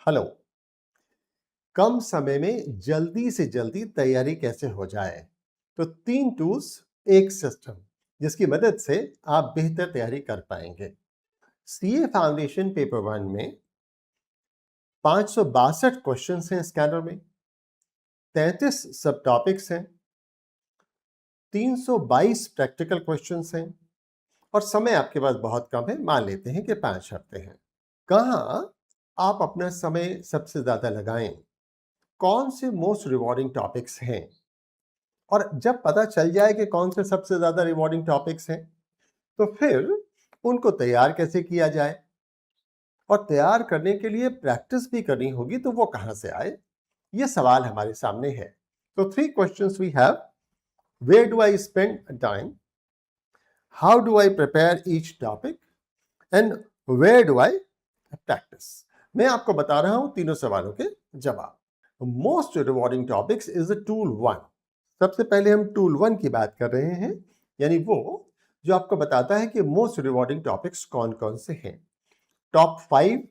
Hello. कम समय में जल्दी से जल्दी तैयारी कैसे हो जाए? तो 3 टूल्स, एक सिस्टम जिसकी मदद से आप बेहतर तैयारी कर पाएंगे। सीए फाउंडेशन पेपर 1 में 562 क्वेश्चंस हैं, स्कैनर में 33 सब टॉपिक्स हैं, 322 प्रैक्टिकल क्वेश्चंस हैं और समय आपके पास बहुत कम है। मान लेते हैं कि 5 हफ्ते हैं। कहाँ आप अपना समय सबसे ज्यादा लगाएं? कौन से मोस्ट रिवॉर्डिंग टॉपिक्स हैं? और जब पता चल जाए कि कौन से सबसे ज्यादा रिवॉर्डिंग टॉपिक्स हैं, तो फिर उनको तैयार कैसे किया जाए? और तैयार करने के लिए प्रैक्टिस भी करनी होगी, तो वो कहां से आए? ये सवाल हमारे सामने है। तो 3 questions we have. Where do I spend time? How do I prepare each topic? And where do I practice? मैं आपको बता रहा हूं तीनों सवालों के जवाब। Most rewarding topics is the tool 1। सबसे पहले हम टूल 1 की बात कर रहे हैं, यानी वो जो आपको बताता है कि मोस्ट रिवॉर्डिंग टॉपिक्स कौन कौन से हैं। टॉप 5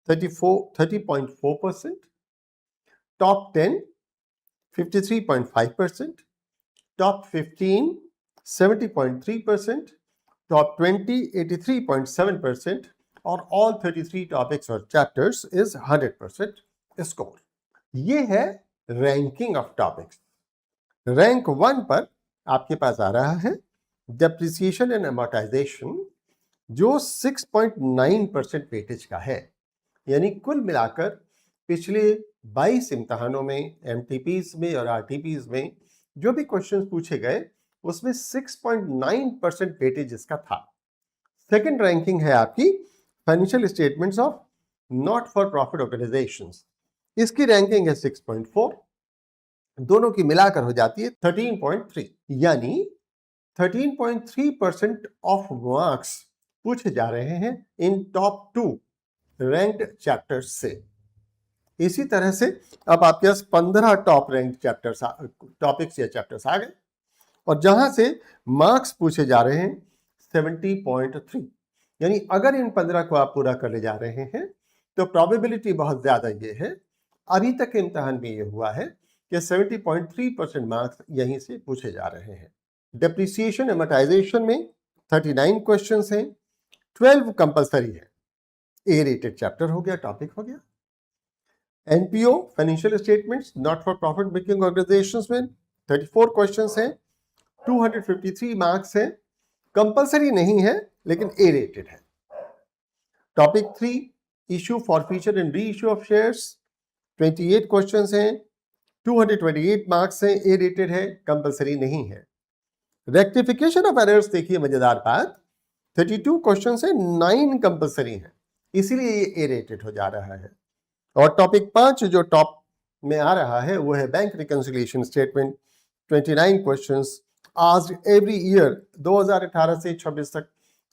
30.4%, टॉप 10 53.5%, टॉप 15 70.3%, टॉप 20 83.7% और ऑल 33 टॉपिक्स और चैप्टर्स इज 100% स्कोर। ये है रैंकिंग ऑफ टॉपिक्स। रैंक 1 पर आपके पास आ रहा है डेप्रिसिएशन एंड अमोर्टाइजेशन, जो 6.9% वेटेज का है। यानी कुल मिलाकर पिछले 22 इम्तहानों में, एमटीपीज में और आरटीपीज में जो भी क्वेश्चंस पूछे गए, उसमें 6.9% वेटेज इसका था। सेकंड रैंकिंग है आपकी financial statements of not for profit organisations. इसकी रैंकिंग है 6.4। दोनों की मिलाकर हो जाती है 13.3। यानी 13.3% ऑफ मार्क्स पूछे जा रहे हैं इन टॉप 2 रैंक्ड चैप्टर्स से। इसी तरह से अब आपके पास 15 टॉप रैंक चैप्टर्स, टॉपिक्स या चैप्टर्स आ गए, और जहां से मार्क्स पूछे जा रहे हैं 70.3। यानी अगर इन 15 को आप पूरा करने जा रहे हैं तो प्रोबेबिलिटी बहुत ज्यादा ये है, अभी तक इम्तहान में ये हुआ है कि 70.3% मार्क्स यहीं से पूछे जा रहे हैं। डेप्रिसिएशन एमोर्टाइजेशन में 39 क्वेश्चंस हैं, 12 कंपलसरी है। ए रेटेड चैप्टर हो गया, टॉपिक हो गया। NPO financial statements not for profit making organisations में 34 क्वेश्चंस हैं, 253 मार्क्स हैं। कंपलसरी नहीं है लेकिन ए रेटेड है। Topic 3 issue forfeiture and re issue of shares, 28 questions हैं, 228 मार्क्स हैं, ए रेटेड है, कंपलसरी नहीं है। रेक्टिफिकेशन ऑफ एरर्स देखिए मजेदार बात, 32 क्वेश्चंस हैं, 9 कंपलसरी हैं, इसीलिए ये ए रेटेड हो जा रहा है। और टॉपिक 5 जो टॉप में आ रहा है वो है bank reconciliation statement, 29 questions asked every year, 2018 से 26 तक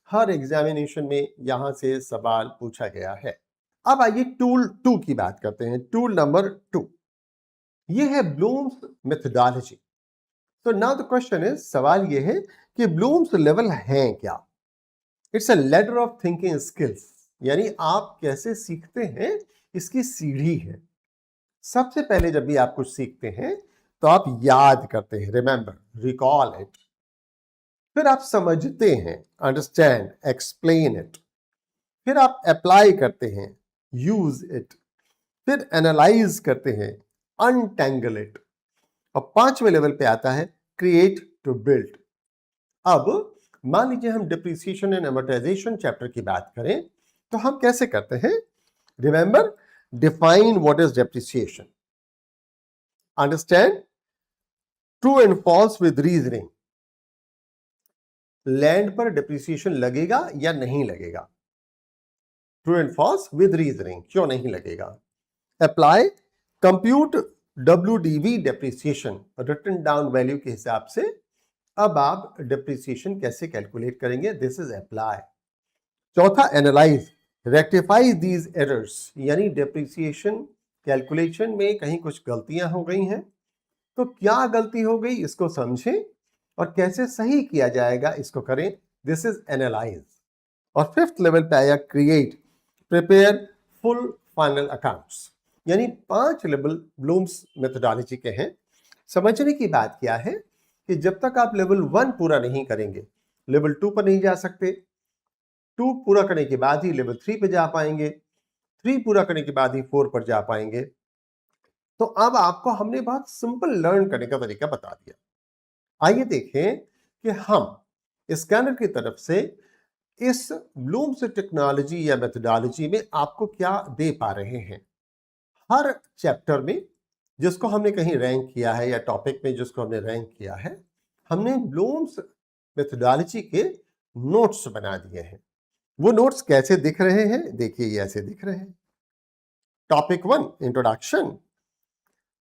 हर एग्जामिनेशन में यहां से सवाल पूछा गया है। अब आइए टूल 2 की बात करते हैं। टूल नंबर 2 ये है ब्लूम्स मेथोडोलॉजी। तो नाउ द क्वेश्चन इज, सवाल ये है कि ब्लूम्स लेवल हैं क्या? It's a ladder of thinking skills, यानी आप कैसे सीखते हैं इसकी सीढ़ी है। सबसे पहले जब भी आप कुछ सीखते हैं तो आप याद करते हैं, रिमेंबर, रिकॉल इट। फिर आप समझते हैं, अंडरस्टैंड, एक्सप्लेन इट। फिर आप अप्लाई करते हैं, यूज इट। फिर एनालाइज करते हैं, अनटैंगल इट। और 5वें लेवल पे आता है क्रिएट टू बिल्ड। अब मान लीजिए हम डिप्रिसिएशन एंड अमोर्टाइजेशन चैप्टर की बात करें तो हम कैसे करते हैं? Remember, define what is depreciation, understand true and false with reasoning. Land पर डिप्रिसिएशन लगेगा या नहीं लगेगा? True and false with reasoning, क्यों नहीं लगेगा? Apply, compute WDV depreciation, written down value के हिसाब से। अब आप डिप्रिसिएशन कैसे कैलकुलेट करेंगे? This is apply. चौथा, एनालाइज, रेक्टिफाई दीज एरर्स, यानी डिप्रिसिएशन कैलकुलेशन में कहीं कुछ गलतियां हो गई हैं तो क्या गलती हो गई इसको समझें और कैसे सही किया जाएगा इसको करें। This is analyse. और 5th लेवल पे आया create, prepare full final accounts, यानी 5 लेवल ब्लूम्स मेथोडोलॉजी के हैं। समझने की बात क्या है कि जब तक आप लेवल 1 पूरा नहीं करेंगे, लेवल 2 पर नहीं जा सकते। 2 पूरा करने के बाद ही लेवल 3 पे जा पाएंगे, 3 पूरा करने के बाद ही 4 पर जा पाएंगे। तो अब आपको हमने बहुत सिंपल लर्न करने का तरीका बता दिया। आइए देखें कि हम स्कैनर की तरफ से इस ब्लूम्स टेक्नोलॉजी या मेथोडोलॉजी में आपको क्या दे पा रहे हैं। हर चैप्टर में जिसको हमने कहीं रैंक किया है या टॉपिक में जिसको हमने रैंक किया है, हमने ब्लूम्स मेथोडोलॉजी के नोट्स बना दिए हैं। वो नोट्स कैसे दिख रहे हैं? देखिए, ये ऐसे दिख रहे हैं। Topic 1 introduction,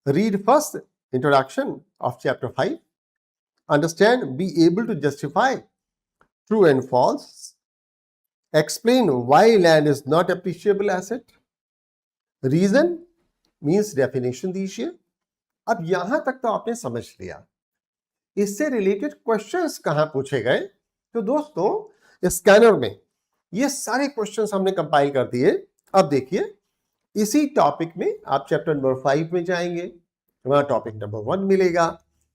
read first introduction of chapter 5, understand, be able to justify true and false, explain why land is not appreciable asset, reason means definition दीजिए। अब यहां तक तो आपने समझ लिया। इससे रिलेटेड क्वेश्चंस कहां पूछे गए? तो दोस्तों, स्कैनर में ये सारे क्वेश्चंस हमने कंपाइल कर दिए। अब देखिए, इसी टॉपिक में आप चैप्टर नंबर 5 में जाएंगे, वहां टॉपिक नंबर 1 मिलेगा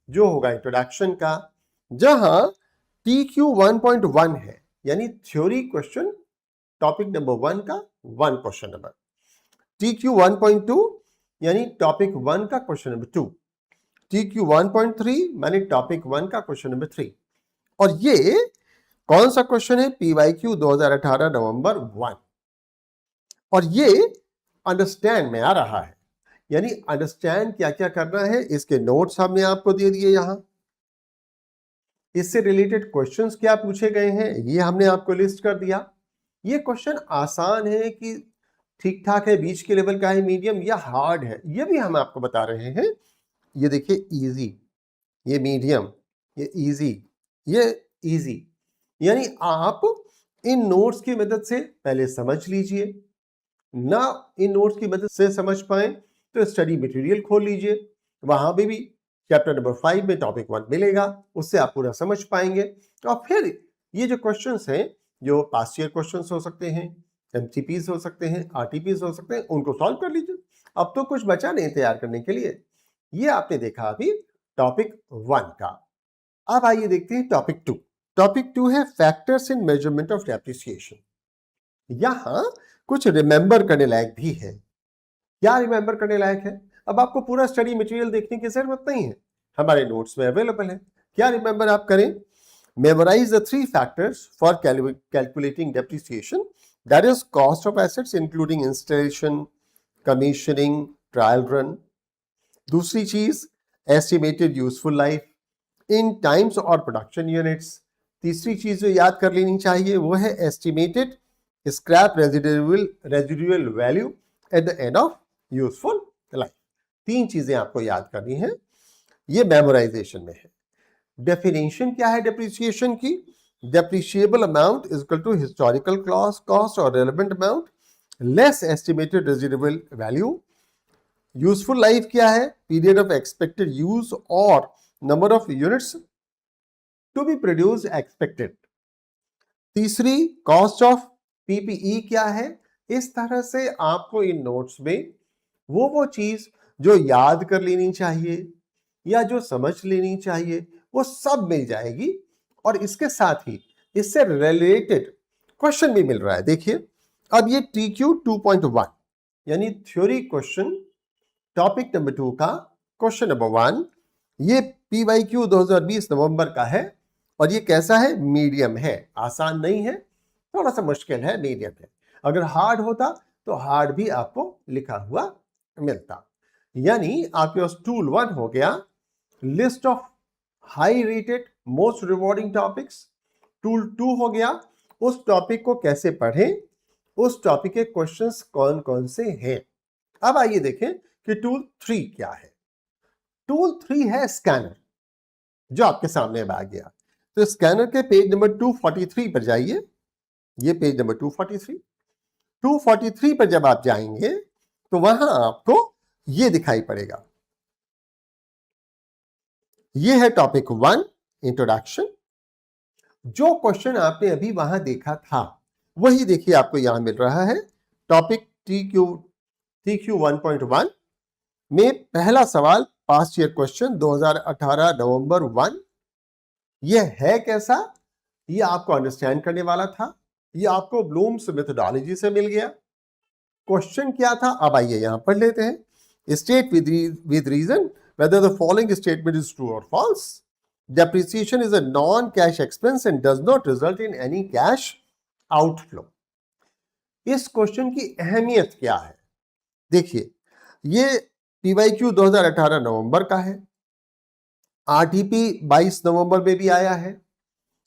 जो होगा इंट्रोडक्शन का, जहां TQ 1.1 है, यानी थ्योरी क्वेश्चन टॉपिक नंबर 1 का 1 क्वेश्चन नंबर। TQ 1.2 यानी टॉपिक 1 का क्वेश्चन नंबर 2। TQ 1.3 यानी टॉपिक 1 का क्वेश्चन नंबर 3। और ये कौन सा क्वेश्चन है? PYQ 2018 नवंबर 1। और ये अंडरस्टैंड में आ रहा है, यानी अंडरस्टैंड क्या क्या करना है, इसके नोट्स हमने आपको दे दिए। यहां इससे रिलेटेड क्वेश्चंस क्या पूछे गए हैं, ये हमने आपको लिस्ट कर दिया। ये क्वेश्चन आसान है कि ठीक ठाक है, बीच के लेवल का है, मीडियम या हार्ड है, ये भी हम आपको बता रहे हैं। ये देखिए, इजी, ये मीडियम, ये इजी, ये इजी। यानी आप इन नोट्स की मदद से पहले समझ लीजिए, ना इन नोट्स की मदद से समझ पाए तो स्टडी मटेरियल खोल लीजिए, वहां भी चैप्टर नंबर 5 में टॉपिक 1 मिलेगा, उससे आप पूरा समझ पाएंगे। और फिर ये जो क्वेश्चंस हैं, जो पास्ट ईयर क्वेश्चंस हो सकते हैं, MCPs हो सकते हैं, RTPs हो सकते हैं, उनको सॉल्व कर लीजिए। अब तो कुछ बचा नहीं तैयार करने के लिए। ये आपने देखा अभी टॉपिक 1 का। अब आइए देखते हैं टॉपिक 2। टॉपिक 2 है factors in measurement of depreciation. यहां कुछ रिमेंबर करने लायक भी है। क्या रिमेंबर करने लायक है? अब आपको पूरा स्टडी मटेरियल देखने की जरूरत नहीं है, हमारे नोट्स में अवेलेबल है। क्या रिमेंबर आप करें? Memorize the 3 factors for calculating depreciation, that is cost of assets including installation, commissioning, trial run. दूसरी चीज estimated useful life in times और production units. तीसरी चीज जो याद कर लेनी चाहिए वो है estimated scrap residual value at the end of useful life. 3 चीजें आपको याद करनी है, ये मेमोराइजेशन में है। डेफिनेशन क्या है डेप्रिसिएशन की? Depreciable amount is equal to historical cost और relevant amount less estimated residual value. Useful life क्या है? पीरियड ऑफ एक्सपेक्टेड यूज और number of units to be produce expected. तीसरी, कॉस्ट ऑफ PPE क्या है? इस तरह से आपको इन नोट्स में वो चीज जो याद कर लेनी चाहिए या जो समझ लेनी चाहिए वो सब मिल जाएगी, और इसके साथ ही इससे रिलेटेड क्वेश्चन भी मिल रहा है। देखिए, अब ये TQ 2.1 यानी थ्योरी क्वेश्चन टॉपिक नंबर 2 का क्वेश्चन नंबर 1, ये PYQ 2020 नवंबर का है। और ये कैसा है? मीडियम है, आसान नहीं है, थोड़ा सा मुश्किल है, मीडियम है। अगर हार्ड होता तो हार्ड भी आपको लिखा हुआ मिलता। यानी आपके पास टूल 1 हो गया, list of high rated most rewarding topics. Tool 2 हो गया, उस टॉपिक को कैसे पढ़ें, उस टॉपिक के क्वेश्चंस कौन कौन से हैं। अब आइए देखें कि टूल 3 क्या है। टूल 3 है स्कैनर, जो आपके सामने अब आ गया। तो स्कैनर के पेज नंबर 243 पर जाइए, ये पेज नंबर 243 पर जब आप जाएंगे तो वहां आपको ये दिखाई पड़ेगा, ये है टॉपिक 1 इंट्रोडक्शन। जो क्वेश्चन आपने अभी वहां देखा था वही देखिए आपको यहां मिल रहा है, टॉपिक TQ TQ 1.1 में पहला सवाल पास्ट ईयर क्वेश्चन 2018 नवंबर 1। यह है कैसा, ये आपको अंडरस्टैंड करने वाला था, ये आपको ब्लूम्स मेथोडोलॉजी से मिल गया। क्वेश्चन क्या था, अब आइए यहां पढ़ लेते हैं। State with reason whether the following statement is true or false. Depreciation is a non-cash expense and does not result in any cash outflow. इस क्वेश्चन की अहमियत क्या है, देखिए ये PYQ 2018 नवंबर का है, RTP 22 नवंबर में भी आया है,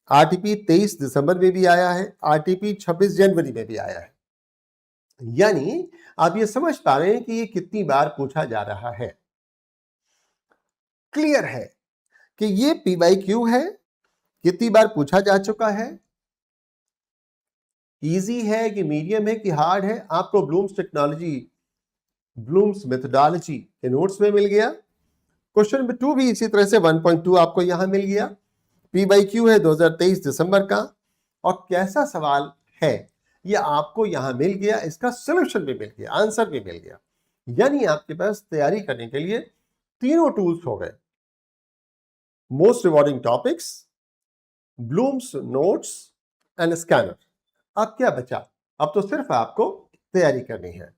RTP 23 दिसंबर में भी आया है, RTP 26 जनवरी में भी आया है। यानी आप ये समझ पा रहे हैं कि ये कितनी बार पूछा जा रहा है। क्लियर है कि ये PYQ है, कितनी बार पूछा जा चुका है, इजी है कि मीडियम है कि हार्ड है, आपको ब्लूम्स मेथोडोलॉजी के नोट्स में मिल गया। क्वेश्चन नंबर 2 भी इसी तरह से 1.2 आपको यहां मिल गया। PYQ है 2023 दिसंबर का, और कैसा सवाल है ये आपको यहां मिल गया, इसका सोल्यूशन भी मिल गया, आंसर भी मिल गया। यानी आपके पास तैयारी करने के लिए तीनों टूल्स हो गए, most rewarding topics, Bloom's notes and scanner. अब क्या बचा, अब तो सिर्फ आपको तैयारी करनी है।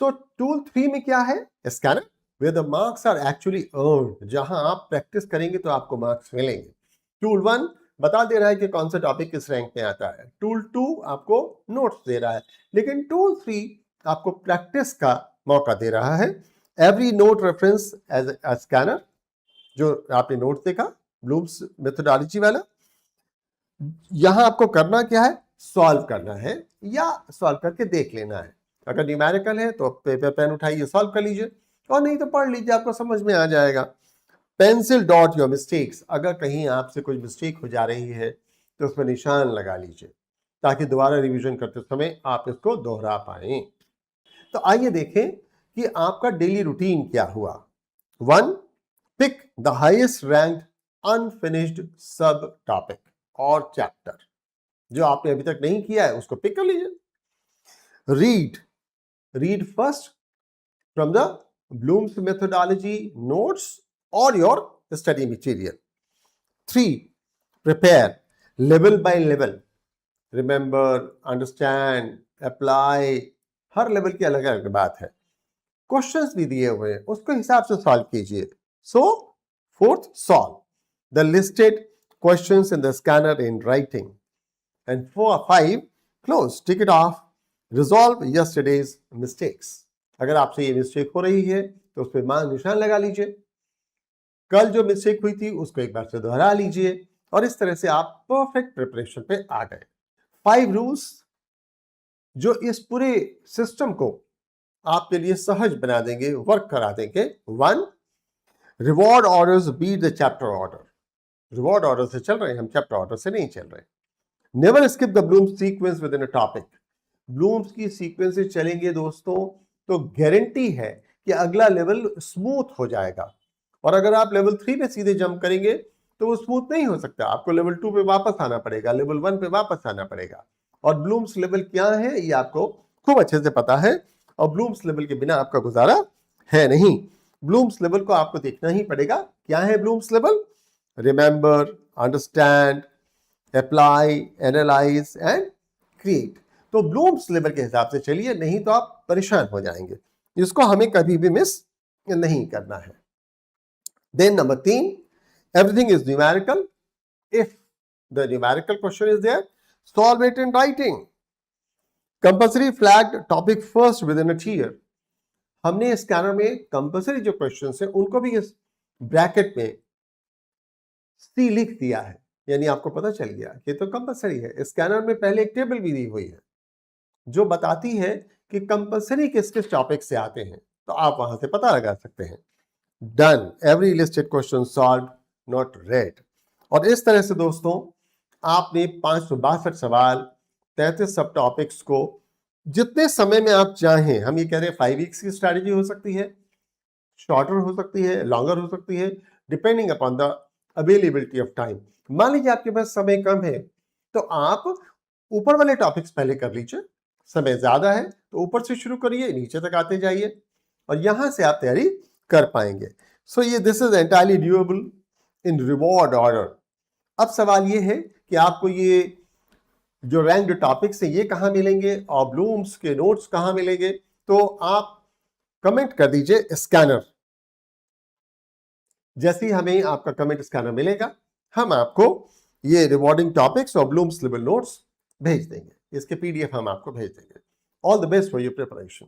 तो टूल 3 में क्या है, scanner, where the marks are actually earned, जहां आप प्रैक्टिस करेंगे तो आपको मार्क्स मिलेंगे। टूल 1 बता दे रहा है कि कौन सा टॉपिक किस रैंक में आता है, टूल 2 आपको नोट्स दे रहा है, लेकिन टूल 3 आपको प्रैक्टिस का मौका दे रहा है। Every note reference as a scanner, जो आपने नोट देखा ब्लूम्स मेथोडोलॉजी वाला, यहां आपको करना क्या है, सॉल्व करना है या सॉल्व करके देख लेना है। अगर न्यूमेरिकल है तो पेपर पेन उठाइए, सॉल्व कर लीजिए, और नहीं तो पढ़ लीजिए, आपको समझ में आ जाएगा। पेंसिल डॉट योर मिस्टेक्स, अगर कहीं आपसे कोई मिस्टेक हो जा रही है तो उसमें निशान लगा लीजिए, ताकि दोबारा रिवीजन करते समय आप इसको दोहरा पाए। तो आइए देखें कि आपका डेली रूटीन क्या हुआ। 1, pick the highest rank unfinished सब टॉपिक और चैप्टर, जो आपने अभी तक नहीं किया है उसको पिक कर लीजिए। Read first from the Bloom's methodology notes और your study material. 3, prepare level by level, remember, understand, apply, हर लेवल की अलग अलग बात है। क्वेश्चंस भी दिए हुए हैं, उसके हिसाब से सॉल्व कीजिए। सो 4th, solve the listed questions in the scanner in writing. And 5, close, tick it off, resolve yesterday's mistakes. अगर आपसे ये मिस्टेक हो रही है तो उस पर मान निशान लगा लीजिए, कल जो मिस्टेक हुई थी उसको एक बार से दोहरा लीजिए, और इस तरह से आप परफेक्ट प्रिपरेशन पे आ गए। 5 रूल्स जो इस पूरे सिस्टम को आपके लिए सहज बना देंगे, वर्क करा देंगे। 1, reward orders beat the chapter order. Reward order से चल रहे हैं हम, चैप्टर ऑर्डर से नहीं चल रहे। Never skip the Bloom's sequence within a topic. Bloom's की सीक्वेंस से चलेंगे दोस्तों तो गारंटी है कि अगला लेवल स्मूथ हो जाएगा, और अगर आप लेवल 3 पे सीधे जंप करेंगे तो वो स्मूथ नहीं हो सकता, आपको लेवल 2 पे वापस आना पड़ेगा, लेवल 1 पे वापस आना पड़ेगा। और ब्लूम्स लेवल क्या है ये आपको खूब अच्छे से पता है, और ब्लूम्स लेवल के बिना आपका गुजारा है नहीं। ब्लूम्स लेवल को आपको देखना ही पड़ेगा। क्या है Bloom's level? Remember, understand, apply, analyse and create. तो ब्लूम्स लेवल के हिसाब से चलिए, नहीं तो आप परेशान हो जाएंगे। इसको हमें कभी भी मिस नहीं करना है। Then number 3, everything is numerical. If the numerical question is there, solve it in writing. Compulsory flagged topic first within a tier. हमने स्कैनर में कंपल्सरी जो क्वेश्चन है उनको भी इस ब्रैकेट में सी लिख दिया है, यानी आपको पता चल गया कि तो कंपल्सरी है। स्कैनर में पहले एक टेबल भी दी हुई है जो बताती है कि कंपल्सरी किस किस टॉपिक से आते हैं, तो आप वहां से पता लगा सकते हैं। Done, every listed question solve, not red. और इस तरह से दोस्तों आपने 562 सवाल, 33 सब टॉपिक्स को जितने समय में आप चाहें, हम ये कह रहे हैं 5 वीक्स की स्ट्रैटेजी हो सकती है, शॉर्टर हो सकती है, लॉन्गर हो सकती है, depending upon the availability of time. मान लीजिए आपके पास समय कम है तो आप ऊपर वाले टॉपिक्स पहले कर लीजिए, समय ज्यादा है तो ऊपर से शुरू करिए, नीचे तक आते जाइए और यहां से आप तैयारी कर पाएंगे। सो ये this is entirely doable in reward order. अब सवाल ये है कि आपको ये जो रैंक्ड टॉपिक्स हैं ये कहां मिलेंगे और ब्लूम्स के नोट्स कहां मिलेंगे, तो आप कमेंट कर दीजिए स्कैनर। जैसे ही हमें आपका कमेंट स्कैनर मिलेगा हम आपको ये रिवॉर्डिंग टॉपिक्स और ब्लूम्स लेवल नोट्स भेज देंगे, इसके पीडीएफ हम आपको भेज देंगे। All the best for your preparation.